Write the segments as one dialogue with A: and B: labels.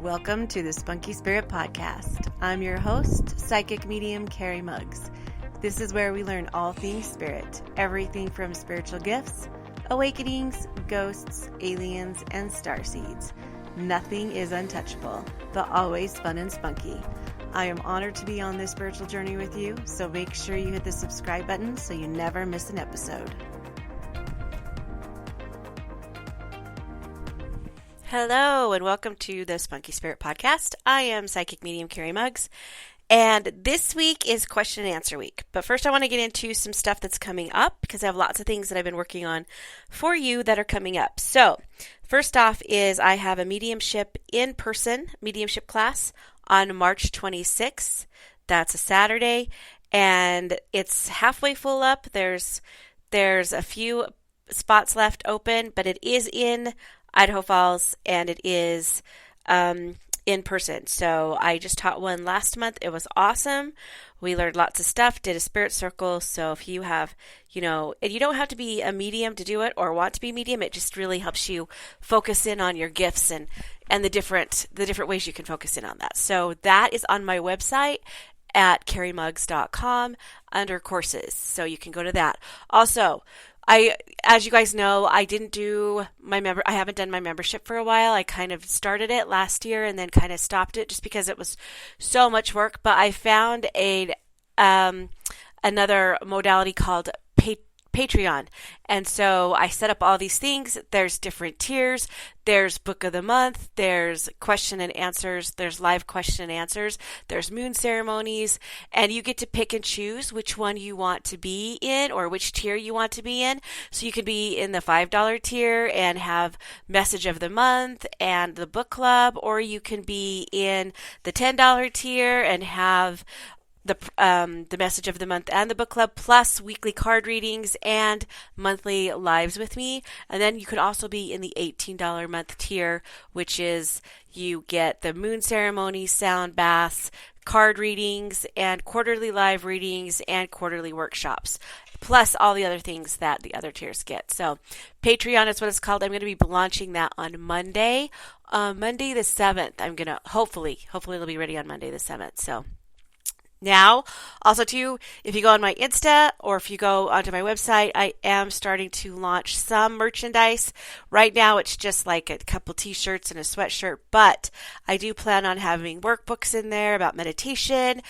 A: Welcome to the Spunky Spirit Podcast. I'm your host, Psychic Medium Carrie Muggs. This is where we learn all things spirit, everything from spiritual gifts, awakenings, ghosts, aliens, and starseeds. Nothing is untouchable, but always fun and spunky. I am honored to be on this spiritual journey with you, so make sure you hit the subscribe button so you never miss an episode. Hello, and welcome to the Spunky Spirit Podcast. I am Psychic Medium Carrie Muggs, and this week is question and answer week. But first I want to get into some stuff that's coming up because I have lots of things that I've been working on for you that are coming up. So, first off is I have a mediumship in-person mediumship class on March 26th. That's a Saturday, and it's halfway full up. There's a few spots left open, but it is in Idaho Falls, and it is in person. So I just taught one last month. It was awesome. We learned lots of stuff, did a spirit circle. So if you have, and you don't have to be a medium to do it or want to be medium, it just really helps you focus in on your gifts and the different ways you can focus in on that. So that is on my website at carriemuggs.com under courses. So you can go to that. Also, as you guys know, I haven't done my membership for a while. I kind of started it last year and then kind of stopped it just because it was so much work. But I found another modality called Patreon. And so I set up all these things. There's different tiers. There's book of the month. There's question and answers. There's live question and answers. There's moon ceremonies. And you get to pick and choose which one you want to be in or which tier you want to be in. So you can be in the $5 tier and have message of the month and the book club, or you can be in the $10 tier and have the message of the month and the book club, plus weekly card readings and monthly lives with me. And then you could also be in the $18 a month tier, which is you get the moon ceremony, sound baths, card readings, and quarterly live readings and quarterly workshops, plus all the other things that the other tiers get. So Patreon is what it's called. I'm going to be launching that on Monday the 7th. I'm going to hopefully it'll be ready on Monday the 7th. So now, also too, if you go on my Insta or if you go onto my website, I am starting to launch some merchandise. Right now, it's just like a couple t-shirts and a sweatshirt, but I do plan on having workbooks in there about meditations,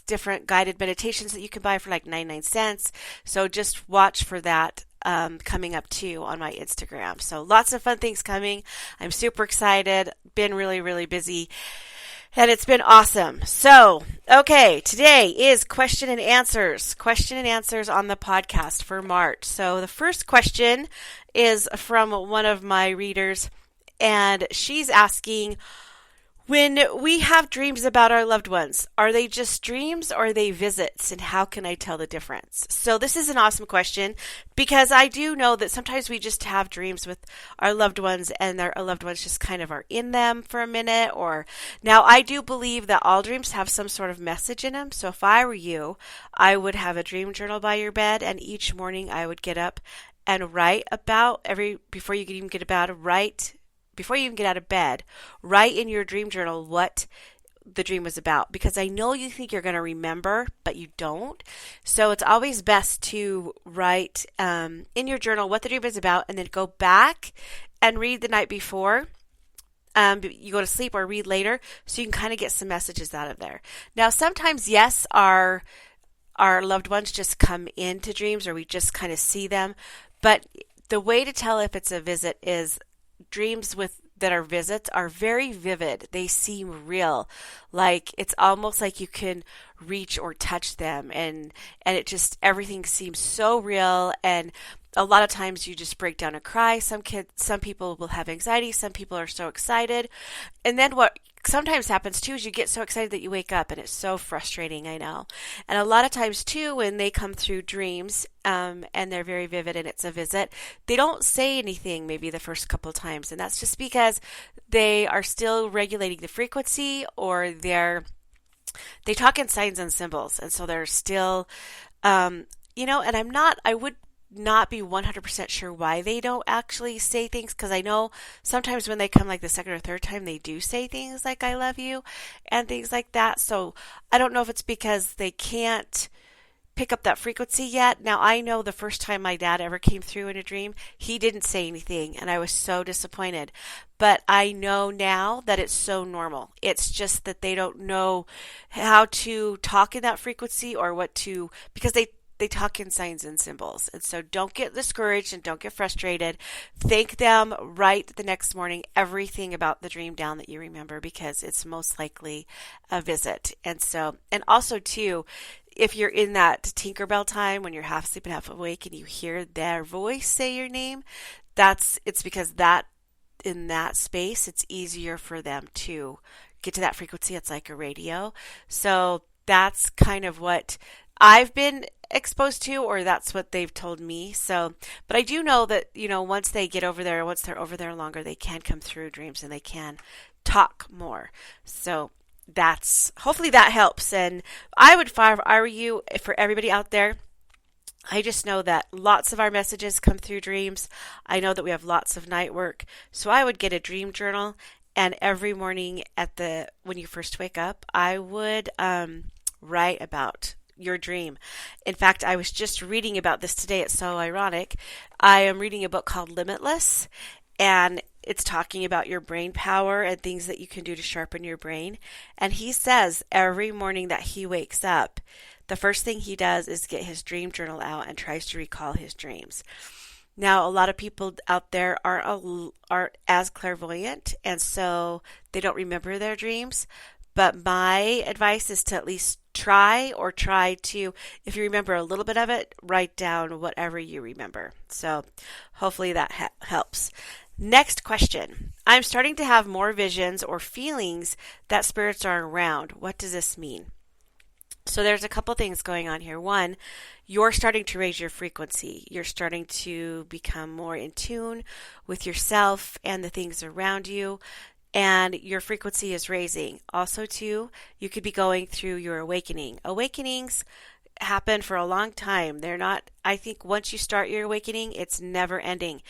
A: different guided meditations that you can buy for like 99 cents. So just watch for that coming up too on my Instagram. So lots of fun things coming. I'm super excited. Been really, really busy. And it's been awesome. So, okay, today is question and answers on the podcast for March. So the first question is from one of my readers, and she's asking, when we have dreams about our loved ones, are they just dreams or are they visits? And how can I tell the difference? So this is an awesome question because I do know that sometimes we just have dreams with our loved ones and our loved ones just kind of are in them for a minute. Or now I do believe that all dreams have some sort of message in them. So if I were you, I would have a dream journal by your bed, and each morning I would get up and write about before you even get out of bed, write in your dream journal what the dream was about, because I know you think you're going to remember, but you don't. So it's always best to write in your journal what the dream is about and then go back and read the night before. You go to sleep or read later so you can kind of get some messages out of there. Now, sometimes, yes, our loved ones just come into dreams or we just kind of see them, but the way to tell if it's a visit is dreams that are visits are very vivid. They seem real. Like it's almost like you can reach or touch them, and it just, everything seems so real. And a lot of times you just break down and cry. Some people will have anxiety. Some people are so excited. And then what sometimes happens too is you get so excited that you wake up, and it's so frustrating, I know. And a lot of times too, when they come through dreams and they're very vivid and it's a visit, they don't say anything maybe the first couple of times, and that's just because they are still regulating the frequency, or they talk in signs and symbols, and so they're still and I would not be 100% sure why they don't actually say things, because I know sometimes when they come like the second or third time, they do say things like I love you and things like that. So I don't know if it's because they can't pick up that frequency yet. Now, I know the first time my dad ever came through in a dream, he didn't say anything, and I was so disappointed. But I know now that it's so normal. It's just that they don't know how to talk in that frequency, or what to, because they talk in signs and symbols. And so don't get discouraged and don't get frustrated. Thank them, write the next morning everything about the dream down that you remember, because it's most likely a visit. And so, and also too, if you're in that Tinkerbell time when you're half asleep and half awake and you hear their voice say your name, it's because that in that space, it's easier for them to get to that frequency. It's like a radio. So that's kind of what I've been exposed to, or that's what they've told me. So, but I do know that, once they get over there, once they're over there longer, they can come through dreams and they can talk more. So hopefully that helps. And I would, if I were you, for everybody out there, I just know that lots of our messages come through dreams. I know that we have lots of night work. So I would get a dream journal, and every morning when you first wake up, I would write about your dream. In fact, I was just reading about this today. It's so ironic. I am reading a book called Limitless, and it's talking about your brain power and things that you can do to sharpen your brain. And he says every morning that he wakes up, the first thing he does is get his dream journal out and tries to recall his dreams. Now, a lot of people out there aren't as clairvoyant, and so they don't remember their dreams. But my advice is to at least try to, if you remember a little bit of it, write down whatever you remember. So hopefully that helps. Next question. I'm starting to have more visions or feelings that spirits are around. What does this mean? So there's a couple things going on here. One, you're starting to raise your frequency. You're starting to become more in tune with yourself and the things around you, and your frequency is raising. Also, too, you could be going through your awakening. Awakenings happen for a long time. They're not, I think once you start your awakening, it's never ending.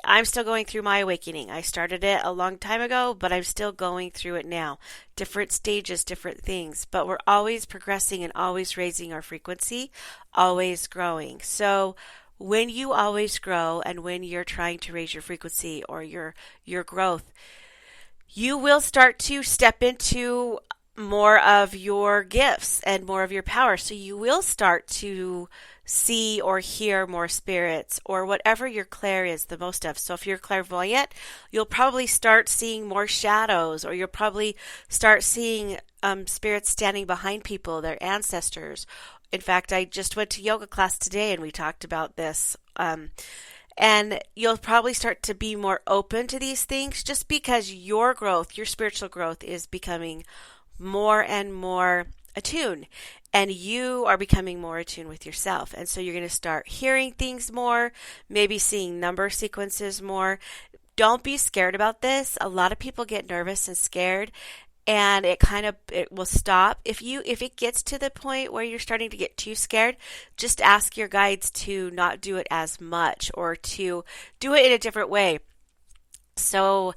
A: I'm still going through my awakening. I started it a long time ago, but I'm still going through it now. Different stages, different things, but we're always progressing and always raising our frequency, always growing. So when you always grow, and when you're trying to raise your frequency or your growth, you will start to step into more of your gifts and more of your power. So you will start to see or hear more spirits, or whatever your clair is the most of. So if you're clairvoyant, you'll probably start seeing more shadows, or you'll probably start seeing spirits standing behind people, their ancestors. In fact, I just went to yoga class today and we talked about this. And you'll probably start to be more open to these things, just because your growth, your spiritual growth, is becoming more and more attuned, and you are becoming more attuned with yourself. And so you're going to start hearing things more, maybe seeing number sequences more. Don't be scared about this. A lot of people get nervous and scared, and it will stop. If it gets to the point where you're starting to get too scared, just ask your guides to not do it as much, or to do it in a different way. So,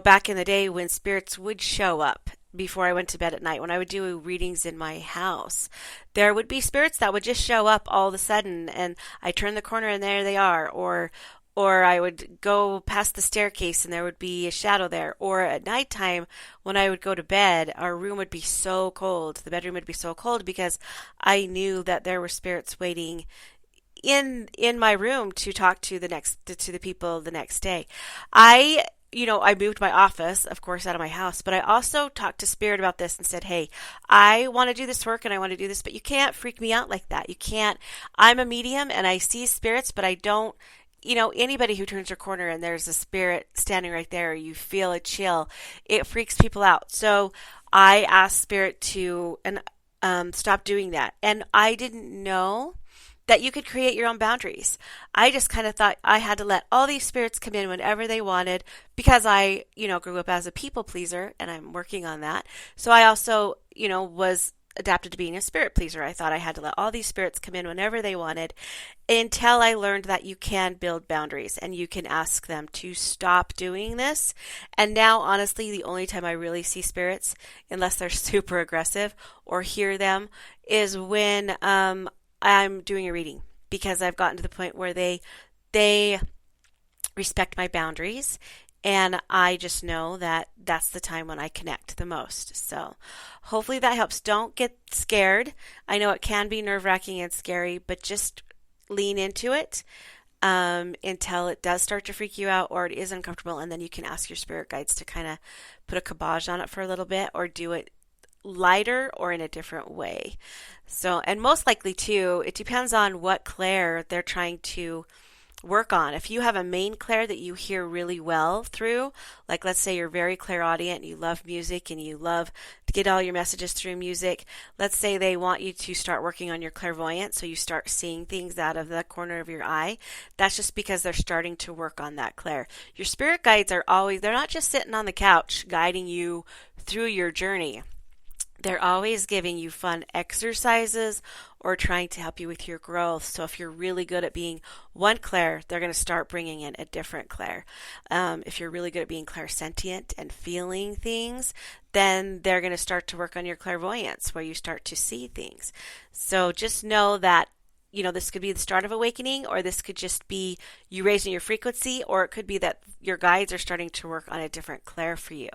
A: back in the day when spirits would show up before I went to bed at night, when I would do readings in my house, there would be spirits that would just show up all of a sudden, and I turn the corner and there they are, or I would go past the staircase and there would be a shadow there. Or at nighttime, when I would go to bed, our room would be so cold. The bedroom would be so cold because I knew that there were spirits waiting in my room to talk to the people the next day. I moved my office, of course, out of my house, but I also talked to Spirit about this and said, hey, I want to do this work and I want to do this, but you can't freak me out like that. You can't. I'm a medium and I see spirits, but I don't. Anybody who turns your corner and there's a spirit standing right there, or you feel a chill, it freaks people out. So I asked Spirit to stop doing that. And I didn't know that you could create your own boundaries. I just kind of thought I had to let all these spirits come in whenever they wanted, because I, grew up as a people pleaser, and I'm working on that. So I also, was adapted to being a spirit pleaser. I thought I had to let all these spirits come in whenever they wanted, until I learned that you can build boundaries and you can ask them to stop doing this. And now, honestly, the only time I really see spirits, unless they're super aggressive, or hear them, is when I'm doing a reading, because I've gotten to the point where they respect my boundaries, and I just know that that's the time when I connect the most. So hopefully that helps. Don't get scared. I know it can be nerve-wracking and scary, but just lean into it until it does start to freak you out or it is uncomfortable, and then you can ask your spirit guides to kind of put a kibosh on it for a little bit, or do it lighter or in a different way. So, and most likely too, it depends on what clair they're trying to work on. If you have a main clair that you hear really well through, like let's say you're very clairaudient and you love music and you love to get all your messages through music, let's say they want you to start working on your clairvoyance, so you start seeing things out of the corner of your eye. That's just because they're starting to work on that clair. Your spirit guides are always, they're not just sitting on the couch guiding you through your journey. They're always giving you fun exercises or trying to help you with your growth. So if you're really good at being one clair, they're going to start bringing in a different clair. If you're really good at being clairsentient and feeling things, then they're going to start to work on your clairvoyance, where you start to see things. So just know that, this could be the start of awakening, or this could just be you raising your frequency, or it could be that your guides are starting to work on a different clair for you.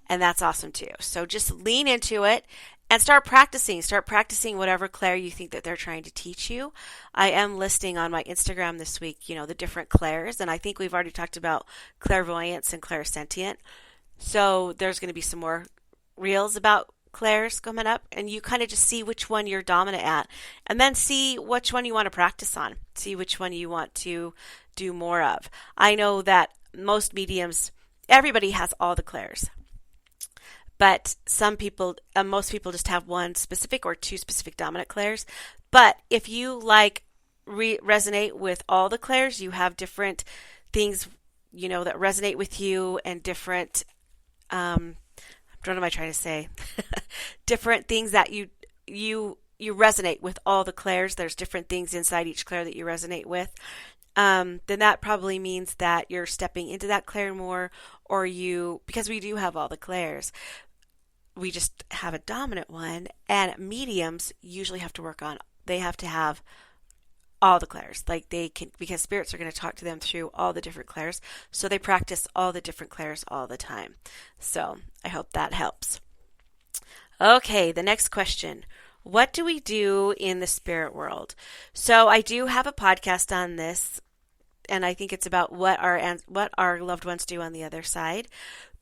A: And that's awesome too. So just lean into it and start practicing. Start practicing whatever clair you think that they're trying to teach you. I am listing on my Instagram this week, the different clairs. And I think we've already talked about clairvoyance and clairsentient. So there's going to be some more reels about clairs coming up, and you kind of just see which one you're dominant at, and then see which one you want to practice on, see which one you want to do more of. I know that most mediums, everybody has all the clairs, but most people just have one specific or two specific dominant clairs. But if you resonate with all the clairs, you have different things that resonate with you, and different what am I trying to say? Different things that you resonate with all the clairs. There's different things inside each clair that you resonate with. Then that probably means that you're stepping into that clair more, or because we do have all the clairs, we just have a dominant one. And mediums usually have to they have to have all the clairs, because spirits are going to talk to them through all the different clairs. So they practice all the different clairs all the time. So I hope that helps. Okay, the next question. What do we do in the spirit world? So I do have a podcast on this, and I think it's about what our loved ones do on the other side.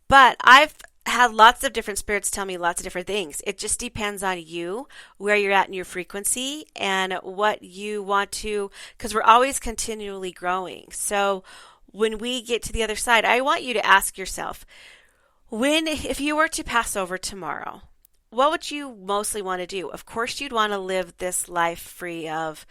A: But I've had lots of different spirits tell me lots of different things. It just depends on you, where you're at in your frequency, and what you want to, because we're always continually growing. So when we get to the other side, I want you to ask yourself, if you were to pass over tomorrow, what would you mostly want to do? Of course, you'd want to live this life free of,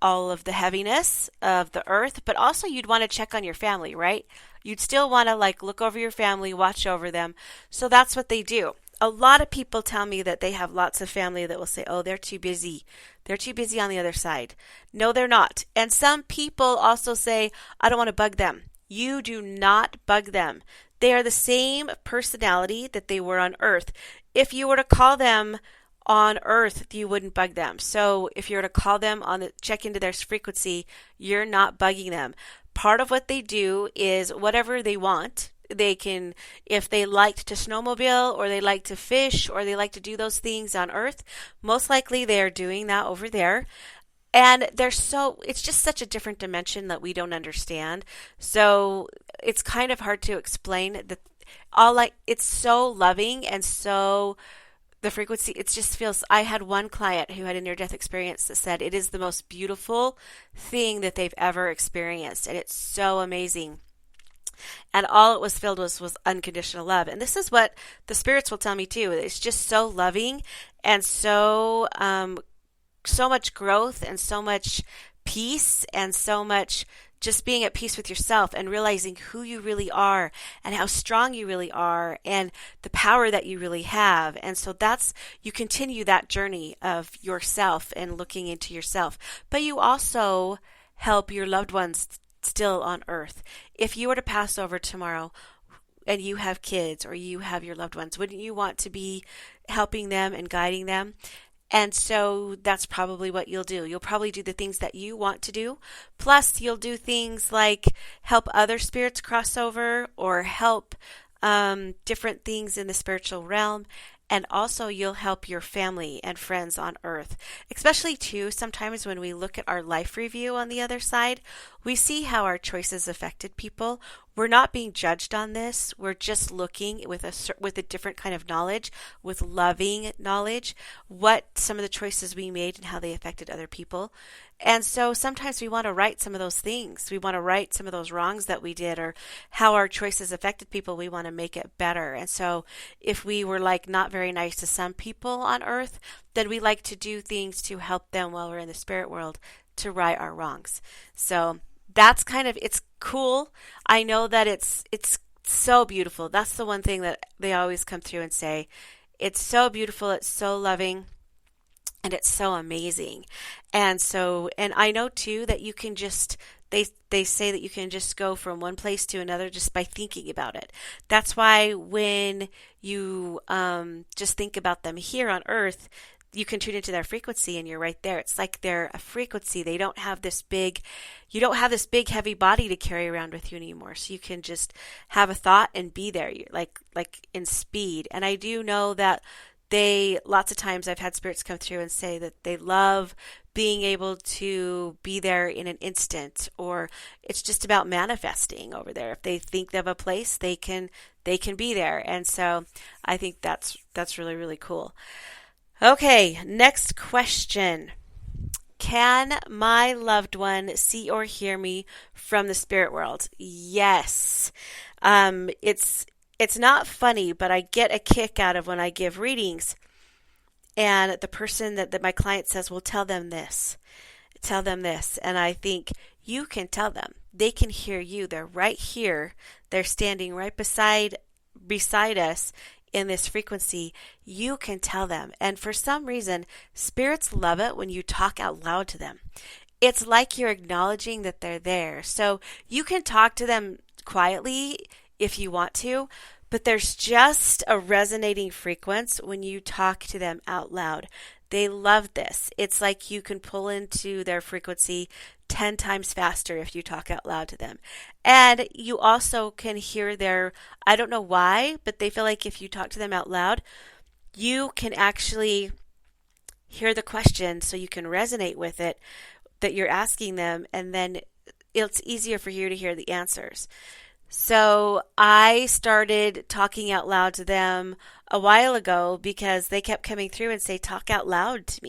A: all of the heaviness of the earth, but also you'd want to check on your family, right? You'd still want to look over your family, watch over them. So that's what they do. A lot of people tell me that they have lots of family that will say, oh, they're too busy. They're too busy on the other side. No, they're not. And some people also say, I don't want to bug them. You do not bug them. They are the same personality that they were on Earth. If you were to call them on Earth, you wouldn't bug them. So if you were to call them check into their frequency, you're not bugging them. Part of what they do is whatever they want. They can, if they liked to snowmobile, or they like to fish, or they like to do those things on Earth, most likely they are doing that over there. And it's just such a different dimension that we don't understand. So it's kind of hard to explain that it's so loving, and so the frequency, it just feels, I had one client who had a near-death experience that said it is the most beautiful thing that they've ever experienced, and it's so amazing. And all it was filled with was unconditional love. And this is what the spirits will tell me too. It's just so loving, and so much growth, and so much peace, and so much just being at peace with yourself and realizing who you really are and how strong you really are and the power that you really have. And so you continue that journey of yourself and looking into yourself. But you also help your loved ones still on earth. If you were to pass over tomorrow and you have kids or you have your loved ones, wouldn't you want to be helping them and guiding them? And so that's probably what you'll do. You'll probably do the things that you want to do. Plus, you'll do things like help other spirits cross over or help different things in the spiritual realm. And also, you'll help your family and friends on earth. Especially, too, sometimes when we look at our life review on the other side, we see how our choices affected people. We're not being judged on this. We're just looking with a different kind of knowledge, with loving knowledge, what some of the choices we made and how they affected other people. And so sometimes we want to right some of those things. We want to right some of those wrongs that we did or how our choices affected people. We want to make it better. And so if we were like not very nice to some people on earth, then we like to do things to help them while we're in the spirit world to right our wrongs. So that's it's cool. I know that it's so beautiful. That's the one thing that they always come through and say. It's so beautiful. It's so loving. And it's so amazing. And I know too that you can just, they say that you can just go from one place to another just by thinking about it. That's why when you just think about them here on earth, you can tune into their frequency and you're right there. It's like they're a frequency. You don't have this big heavy body to carry around with you anymore. So you can just have a thought and be there. You're like in speed. And I do know that lots of times I've had spirits come through and say that they love being able to be there in an instant, or it's just about manifesting over there. If they think of a place, they can be there. And so I think that's really, really cool. Okay, next question. Can my loved one see or hear me from the spirit world? Yes. It's not funny, but I get a kick out of when I give readings and the person that my client says, well, tell them this. And I think you can tell them. They can hear you. They're right here. They're standing right beside us in this frequency. You can tell them. And for some reason, spirits love it when you talk out loud to them. It's like you're acknowledging that they're there. So you can talk to them quietly if you want to, but there's just a resonating frequency when you talk to them out loud. They love this. It's like you can pull into their frequency 10 times faster if you talk out loud to them. And you also can hear I don't know why, but they feel like if you talk to them out loud, you can actually hear the question so you can resonate with it that you're asking them, and then it's easier for you to hear the answers. So I started talking out loud to them a while ago because they kept coming through and say, talk out loud to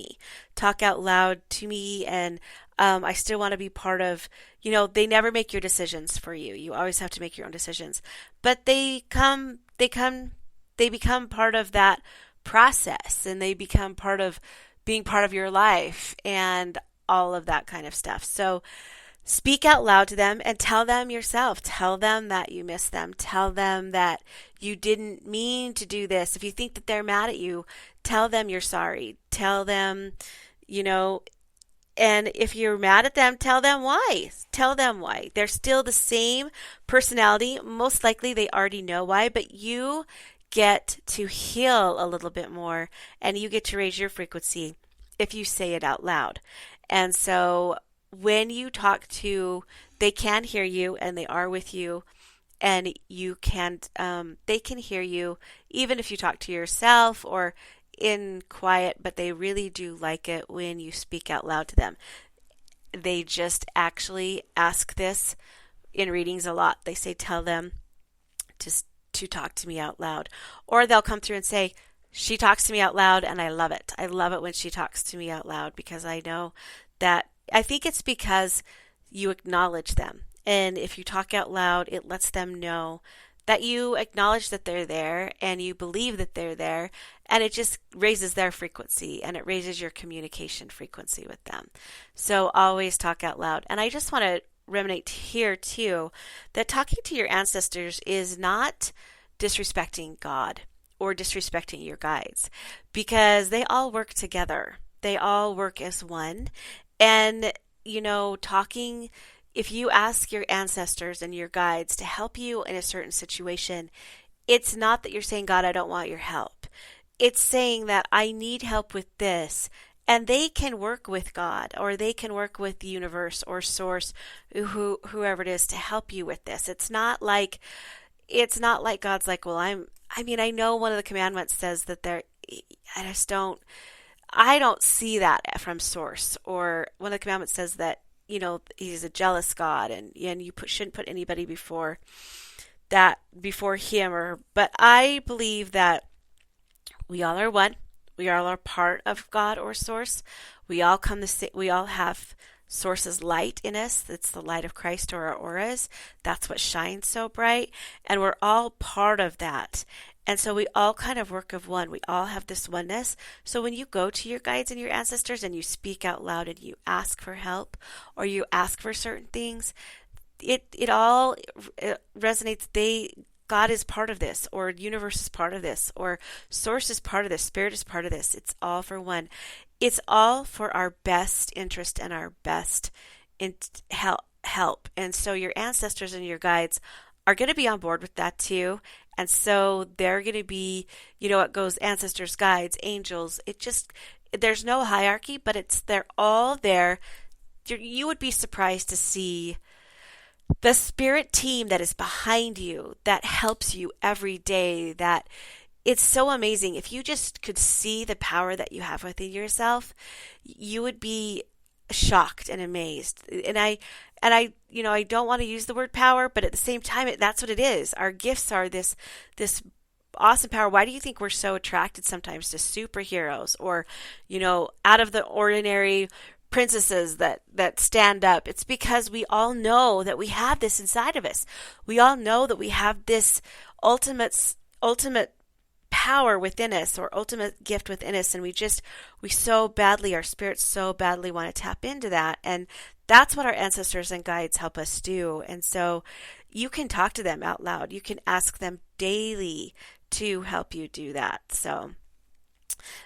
A: me. And I still want to be part of, they never make your decisions for you. You always have to make your own decisions. But they become part of that process, and they become part of being part of your life and all of that kind of stuff. So speak out loud to them and tell them yourself. Tell them that you miss them. Tell them that you didn't mean to do this. If you think that they're mad at you, tell them you're sorry. Tell them, and if you're mad at them, tell them why. Tell them why. They're still the same personality. Most likely they already know why, but you get to heal a little bit more, and you get to raise your frequency if you say it out loud. And so when you talk they can hear you, and they are with you, and they can hear you even if you talk to yourself or in quiet, but they really do like it when you speak out loud to them. They just actually ask this in readings a lot. They say, tell them to talk to me out loud. Or they'll come through and say, she talks to me out loud, and I love it. I love it when she talks to me out loud, because I know that, I think it's because you acknowledge them. And if you talk out loud, it lets them know that you acknowledge that they're there and you believe that they're there, and it just raises their frequency, and it raises your communication frequency with them. So always talk out loud. And I just want to remnant here too, that talking to your ancestors is not disrespecting God or disrespecting your guides, because they all work together. They all work as one. And, talking, if you ask your ancestors and your guides to help you in a certain situation, it's not that you're saying, God, I don't want your help. It's saying that I need help with this. And they can work with God, or they can work with the universe or source, whoever it is, to help you with this. It's not like God's like, well, I know one of the commandments says that I don't see that from source. Or one of the commandments says that, he's a jealous God, and you shouldn't put anybody before him. But I believe that we all are one. We all are part of God or source. We all have source's light in us. It's the light of Christ, or our auras. That's what shines so bright. And we're all part of that. And so we all kind of work of one. We all have this oneness. So when you go to your guides and your ancestors and you speak out loud and you ask for help, or you ask for certain things, it all resonates. God is part of this, or universe is part of this, or source is part of this, spirit is part of this. It's all for one. It's all for our best interest and our best help. And so your ancestors and your guides are going to be on board with that too. And so they're going to be, it goes ancestors, guides, angels. There's no hierarchy, but they're all there. You would be surprised to see the spirit team that is behind you, that helps you every day. That it's so amazing. If you just could see the power that you have within yourself, you would be shocked and amazed. And I don't want to use the word power, but at the same time, that's what it is. Our gifts are this awesome power. Why do you think we're so attracted sometimes to superheroes, or, out of the ordinary princesses that stand up? It's because we all know that we have this inside of us. We all know that we have this ultimate power within us, or ultimate gift within us, and we so badly, our spirits so badly want to tap into that. And that's what our ancestors and guides help us do. And so you can talk to them out loud. You can ask them daily to help you do that. So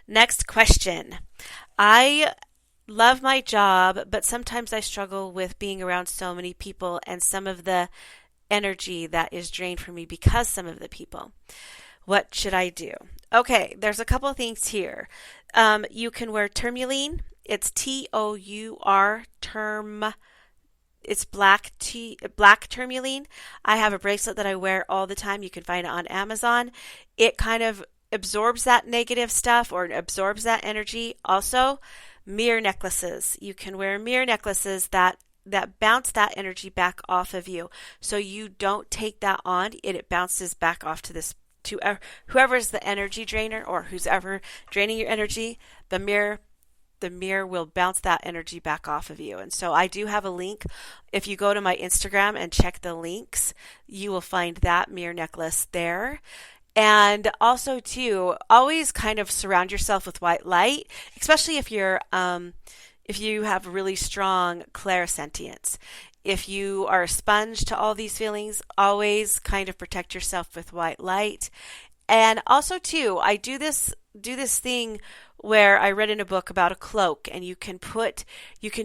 A: next question. I love my job, but sometimes I struggle with being around so many people and some of the energy that is drained from me because some of the people. What should I do? Okay, there's a couple of things here. You can wear tourmaline. It's TOUR term. It's black tourmaline. I have a bracelet that I wear all the time. You can find it on Amazon. It kind of absorbs that negative stuff, or absorbs that energy. Also, mirror necklaces. You can wear mirror necklaces that bounce that energy back off of you. So you don't take that on, it bounces back off to whoever is the energy drainer, or who's ever draining your energy. The mirror will bounce that energy back off of you. And so I do have a link. If you go to my Instagram and check the links, you will find that mirror necklace there. And also too, always kind of surround yourself with white light, especially if you have really strong clairsentience. If you are a sponge to all these feelings, always kind of protect yourself with white light. And also too, I do this thing where I read in a book about a cloak, and you can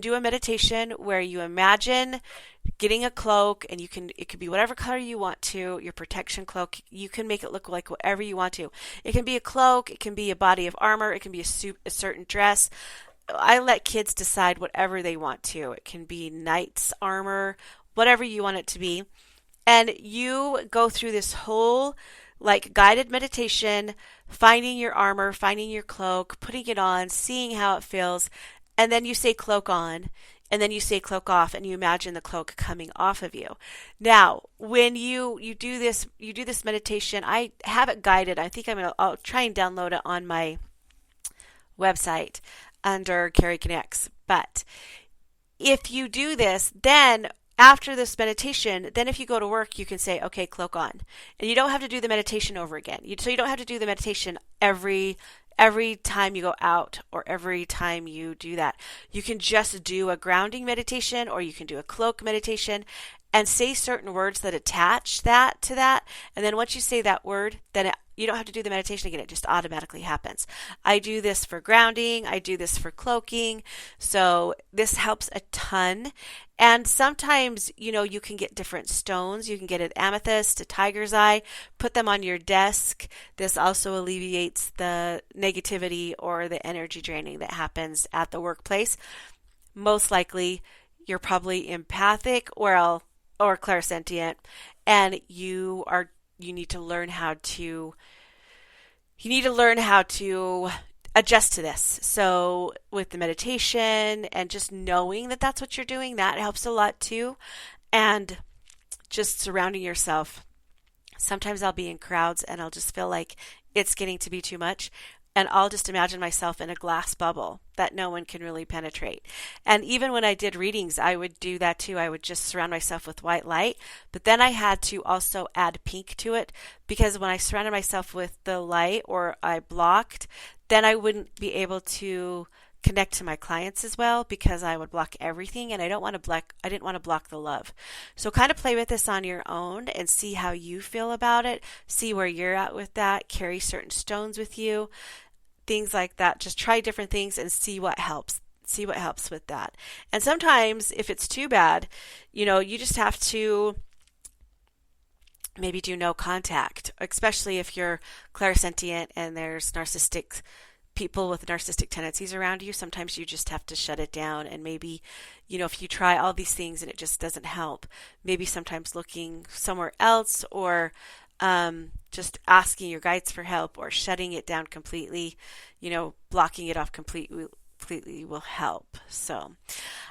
A: do a meditation where you imagine getting a cloak, and it could be whatever color you want to, your protection cloak. You can make it look like whatever you want to. It can be a cloak, it can be a body of armor, it can be a certain dress. I let kids decide whatever they want to. It can be knight's armor, whatever you want it to be. And you go through this whole guided meditation, finding your armor, finding your cloak, putting it on, seeing how it feels. And then you say cloak on, and then you say cloak off, and you imagine the cloak coming off of you. Now, when you do this meditation, I have it guided. I think I'll try and download it on my website under Carrie Connects. But if you do this, then after this meditation, then if you go to work, you can say, okay, cloak on. And you don't have to do the meditation over again. So you don't have to do the meditation every every time you go out or every time you do that. You can just do a grounding meditation, or you can do a cloak meditation and say certain words that attach that to that. And then once you say that word, then you don't have to do the meditation again. It just automatically happens. I do this for grounding. I do this for cloaking. So this helps a ton. And sometimes, you can get different stones. You can get an amethyst, a tiger's eye, put them on your desk. This also alleviates the negativity or the energy draining that happens at the workplace. Most likely, you're probably empathic or clairsentient, and you need to learn how to adjust to this. So with the meditation and just knowing that that's what you're doing, that helps a lot too. And just surrounding yourself. Sometimes I'll be in crowds and I'll just feel like it's getting to be too much. And I'll just imagine myself in a glass bubble that no one can really penetrate. And even when I did readings, I would do that too. I would just surround myself with white light. But then I had to also add pink to it, because when I surrounded myself with the light or I blocked, then I wouldn't be able to connect to my clients as well, because I would block everything, and I didn't want to block the love. So kind of play with this on your own and see how you feel about it. See where you're at with that. Carry certain stones with you. Things like that. Just try different things and see what helps. See what helps with that. And sometimes if it's too bad, you just have to maybe do no contact, especially if you're clairsentient and there's people with narcissistic tendencies around you. Sometimes you just have to shut it down, and maybe, if you try all these things and it just doesn't help, maybe sometimes looking somewhere else, or just asking your guides for help, or shutting it down completely, blocking it off completely will help. So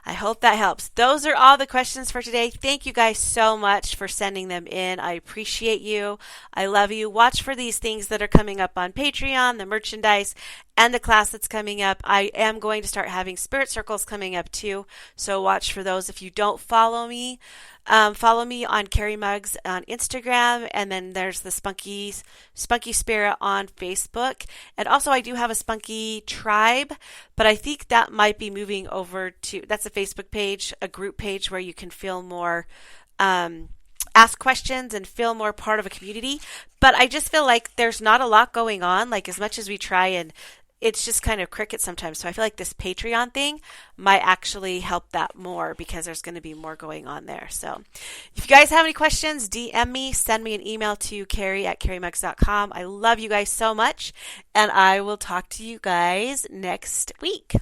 A: I hope that helps. Those are all the questions for today. Thank you guys so much for sending them in. I appreciate you. I love you. Watch for these things that are coming up on Patreon, the merchandise, and the class that's coming up. I am going to start having spirit circles coming up too, so watch for those. If you don't follow me on Carrie Muggs on Instagram, and then there's the Spunky Spirit on Facebook. And also I do have a Spunky Tribe, but I think that might be moving over to, that's a Facebook page, a group page where you can feel more, ask questions and feel more part of a community. But I just feel like there's not a lot going on, like as much as we try, and it's just kind of cricket sometimes. So I feel like this Patreon thing might actually help that more, because there's going to be more going on there. So if you guys have any questions, DM me, send me an email to carrie@carriemuggs.com. I love you guys so much, and I will talk to you guys next week.